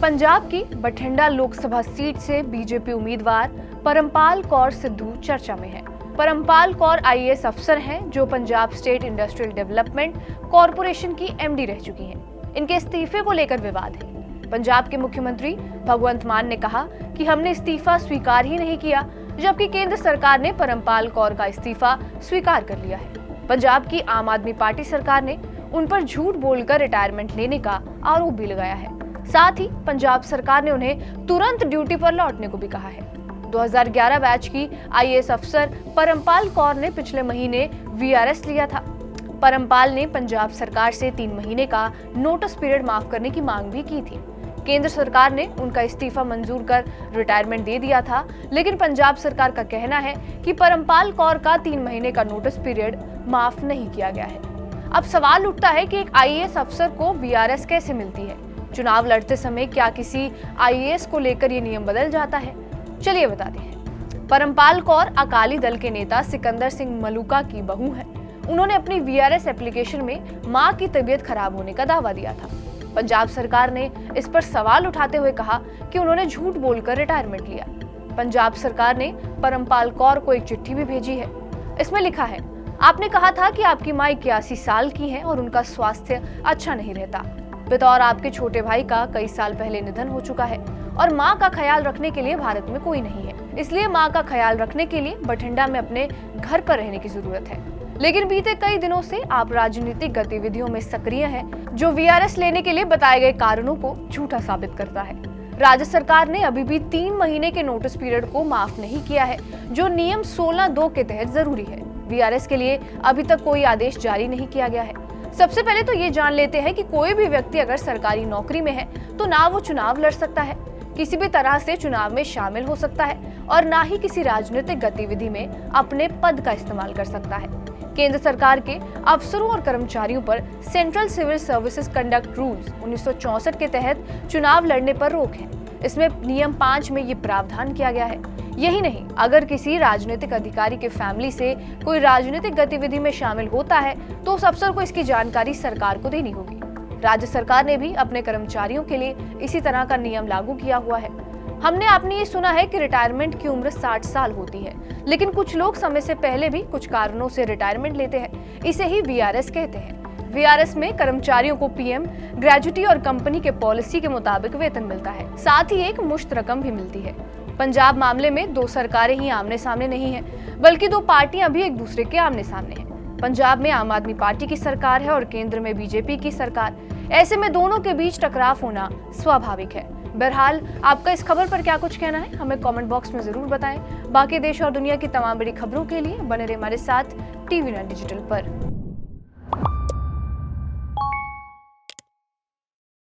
पंजाब की बठिंडा लोकसभा सीट से बीजेपी उम्मीदवार परमपाल कौर सिद्धू चर्चा में है। परमपाल कौर आईएएस अफसर हैं जो Punjab state industrial development corporation की एमडी रह चुकी हैं। इनके इस्तीफे को लेकर विवाद है। पंजाब के मुख्यमंत्री भगवंत मान ने कहा कि हमने इस्तीफा स्वीकार ही नहीं किया, जबकि केंद्र सरकार ने परमपाल कौर का इस्तीफा स्वीकार कर लिया है। पंजाब की आम आदमी पार्टी सरकार ने उन पर झूठ बोलकर रिटायरमेंट लेने का आरोप भी लगाया है। साथ ही पंजाब सरकार ने उन्हें तुरंत ड्यूटी पर लौटने को भी कहा है। 2011 बैच की आईएएस अफसर परमपाल कौर ने पिछले महीने वीआरएस लिया था। परमपाल ने पंजाब सरकार से 3 महीने का नोटिस पीरियड माफ करने की मांग भी की थी। केंद्र सरकार ने उनका इस्तीफा मंजूर कर रिटायरमेंट दे दिया था, लेकिन पंजाब सरकार का कहना है कि परमपाल कौर का 3 महीने का नोटिस पीरियड माफ नहीं किया गया है। अब सवाल उठता है कि एक आईएएस अफसर को वीआरएस कैसे मिलती है? चुनाव लड़ते समय क्या किसी आईएएस को लेकर ये नियम बदल जाता है? चलिए बताते हैं। परमपाल कौर अकाली दल के नेता सिकंदर सिंह मलूका की बहू हैं। उन्होंने अपनी वीआरएस एप्लीकेशन में मां की तबीयत खराब होने का दावा दिया था। पंजाब सरकार ने इस पर सवाल उठाते हुए कहा कि उन्होंने झूठ बोलकर रिटायरमेंट लिया। पंजाब सरकार ने परमपाल कौर को एक चिट्ठी भी भेजी है। इसमें लिखा है, आपने कहा था कि आपकी मां 81 साल की हैं और उनका स्वास्थ्य अच्छा नहीं रहता। बतौर आपके छोटे भाई का कई साल पहले निधन हो चुका है और मां का ख्याल रखने के लिए भारत में कोई नहीं है, इसलिए मां का ख्याल रखने के लिए बठिंडा में अपने घर पर रहने की जरूरत है। लेकिन बीते कई दिनों से आप राजनीतिक गतिविधियों में सक्रिय हैं, जो वीआरएस लेने के लिए बताए गए कारणों को झूठा साबित करता है। राज्य सरकार ने अभी भी 3 महीने के नोटिस पीरियड को माफ नहीं किया है, जो नियम 16(2) के तहत जरूरी है। वीआरएस के लिए अभी तक कोई आदेश जारी नहीं किया गया है। सबसे पहले तो ये जान लेते हैं कि कोई भी व्यक्ति अगर सरकारी नौकरी में है तो ना वो चुनाव लड़ सकता है, किसी भी तरह से चुनाव में शामिल हो सकता है और ना ही किसी राजनीतिक गतिविधि में अपने पद का इस्तेमाल कर सकता है। केंद्र सरकार के अफसरों और कर्मचारियों पर central civil services conduct rules 1964 के तहत चुनाव लड़ने पर रोक है। इसमें नियम 5 में ये प्रावधान किया गया है। यही नहीं, अगर किसी राजनीतिक अधिकारी के फैमिली से कोई राजनीतिक गतिविधि में शामिल होता है तो उस अफसर को इसकी जानकारी सरकार को देनी होगी। राज्य सरकार ने भी अपने कर्मचारियों के लिए इसी तरह का नियम लागू किया हुआ है। हमने आपने ये सुना है कि रिटायरमेंट की उम्र 60 साल होती है, लेकिन कुछ लोग समय से पहले भी कुछ कारणों से रिटायरमेंट लेते हैं। इसे ही वीआरएस कहते हैं। वीआरएस में कर्मचारियों को पीएम, ग्रेजुटी और कंपनी के पॉलिसी के मुताबिक वेतन मिलता है, साथ ही एक मुश्त रकम भी मिलती है। पंजाब मामले में 2 सरकारें ही आमने सामने नहीं हैं, बल्कि 2 पार्टियां भी एक दूसरे के आमने सामने हैं। पंजाब में आम आदमी पार्टी की सरकार है और केंद्र में बीजेपी की सरकार। ऐसे में दोनों के बीच टकराव होना स्वाभाविक है। बहरहाल, आपका इस खबर पर क्या कुछ कहना है, हमें कमेंट बॉक्स में जरूर बताएं। बाकी देश और दुनिया की तमाम बड़ी खबरों के लिए बने रहिए हमारे साथ TV9 डिजिटल पर।